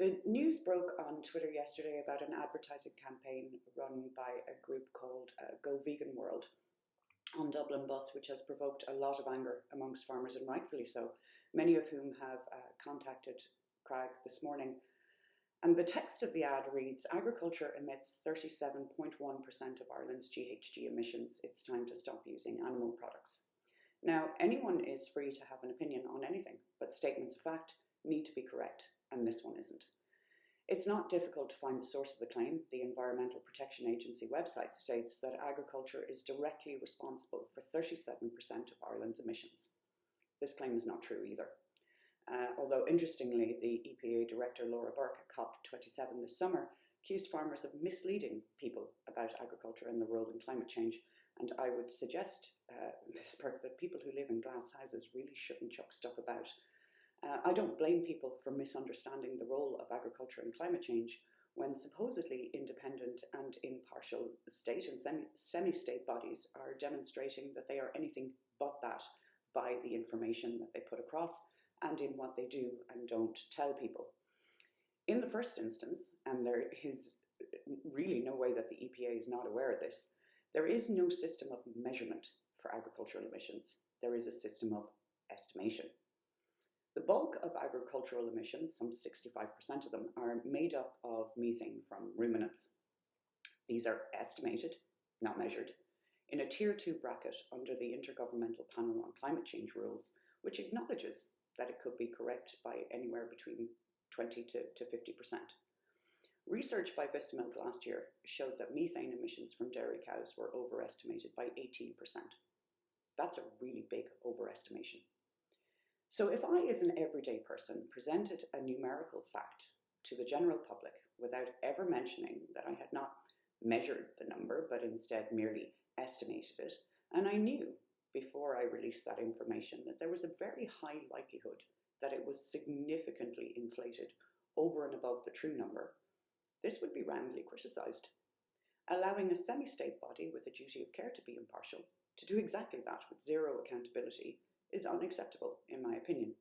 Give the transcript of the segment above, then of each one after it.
The news broke on Twitter yesterday about an advertising campaign run by a group called GoVeganWorld on Dublin bus, which has provoked a lot of anger amongst farmers, and rightfully so, many of whom have contacted Crag this morning. And the text of the ad reads, "Agriculture emits 37.1% of Ireland's GHG emissions. It's time to stop using animal products." Now, anyone is free to have an opinion on anything, but statements of fact need to be correct, and this one isn't. It's not difficult to find the source of the claim. The Environmental Protection Agency website states that agriculture is directly responsible for 37% of Ireland's emissions. This claim is not true either. Although interestingly, the EPA Director Laura Burke at COP27 this summer accused farmers of misleading people about agriculture and the role in climate change. And I would suggest, Ms. Burke, that people who live in glass houses really shouldn't chuck stuff about. I don't blame people for misunderstanding the role of agriculture in climate change when supposedly independent and impartial state and semi-state bodies are demonstrating that they are anything but that by the information that they put across and in what they do and don't tell people. In the first instance, and there is really no way that the EPA is not aware of this, there is no system of measurement for agricultural emissions. There is a system of estimation. The bulk of agricultural emissions, some 65% of them, are made up of methane from ruminants. These are estimated, not measured, in a Tier 2 bracket under the Intergovernmental Panel on Climate Change rules, which acknowledges that it could be correct by anywhere between 20 to 50%. Research by Vista Milk last year showed that methane emissions from dairy cows were overestimated by 18%. That's a really big overestimation. So if I, as an everyday person, presented a numerical fact to the general public without ever mentioning that I had not measured the number, but instead merely estimated it, and I knew before I released that information that there was a very high likelihood that it was significantly inflated over and above the true number, this would be roundly criticised. Allowing a semi-state body with a duty of care to be impartial to do exactly that with zero accountability is unacceptable, in my opinion.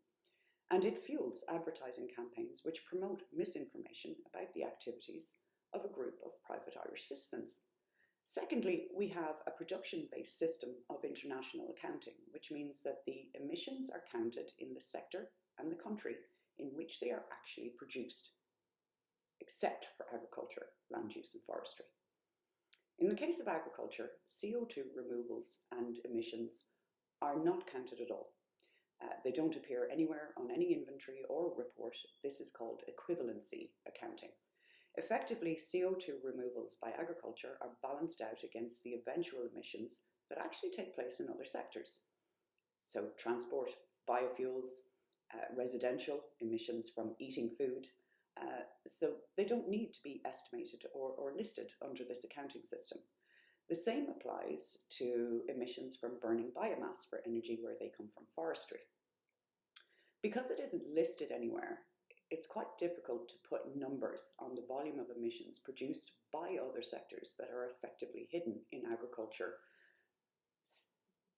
And it fuels advertising campaigns which promote misinformation about the activities of a group of private Irish citizens. Secondly, we have a production-based system of international accounting, which means that the emissions are counted in the sector and the country in which they are actually produced, except for agriculture, land use and forestry. In the case of agriculture, CO2 removals and emissions are not counted at all. They don't appear anywhere on any inventory or report. This is called equivalency accounting. Effectively, CO2 removals by agriculture are balanced out against the eventual emissions that actually take place in other sectors. So transport, biofuels, residential emissions from eating food. So they don't need to be estimated or listed under this accounting system. The same applies to emissions from burning biomass for energy where they come from forestry. Because it isn't listed anywhere, it's quite difficult to put numbers on the volume of emissions produced by other sectors that are effectively hidden in agriculture.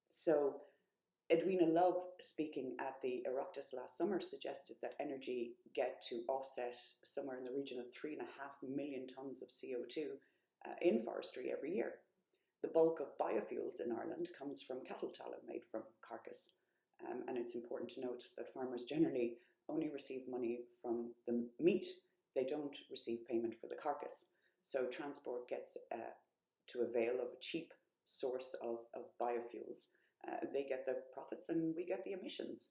So Edwina Love, speaking at the Oireachtas last summer, suggested that energy get to offset somewhere in the region of 3.5 million tonnes of CO2 in forestry every year. The bulk of biofuels in Ireland comes from cattle tallow made from carcass, and it's important to note that farmers generally only receive money from the meat. They don't receive payment for the carcass. So transport gets to avail of a cheap source of biofuels. They get the profits and we get the emissions.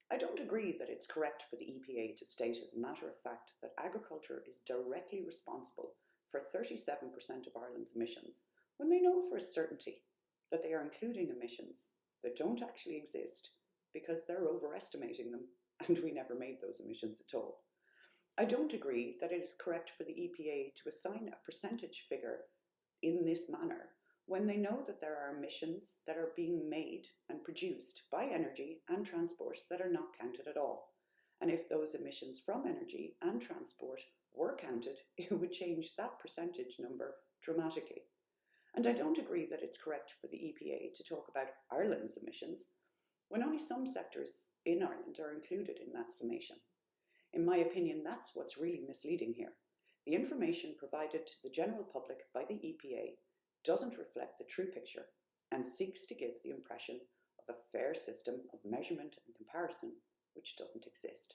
I don't agree that it's correct for the EPA to state as a matter of fact that agriculture is directly responsible for 37% of Ireland's emissions, when they know for a certainty that they are including emissions that don't actually exist because they're overestimating them and we never made those emissions at all. I don't agree that it is correct for the EPA to assign a percentage figure in this manner when they know that there are emissions that are being made and produced by energy and transport that are not counted at all. And if those emissions from energy and transport were counted, it would change that percentage number dramatically. And I don't agree that it's correct for the EPA to talk about Ireland's emissions when only some sectors in Ireland are included in that summation. In my opinion, that's what's really misleading here. The information provided to the general public by the EPA doesn't reflect the true picture and seeks to give the impression of a fair system of measurement and comparison, which doesn't exist.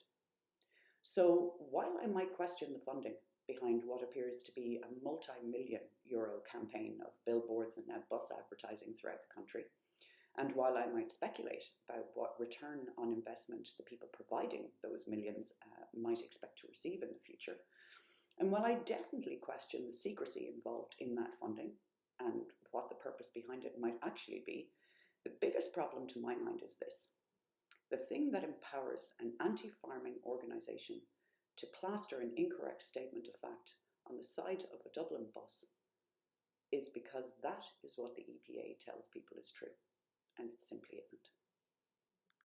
So while I might question the funding behind what appears to be a multi-million euro campaign of billboards and now bus advertising throughout the country, and while I might speculate about what return on investment the people providing those millions might expect to receive in the future, and while I definitely question the secrecy involved in that funding and what the purpose behind it might actually be, the biggest problem to my mind is this. The thing that empowers an anti-farming organisation to plaster an incorrect statement of fact on the side of a Dublin bus is because that is what the EPA tells people is true, and it simply isn't.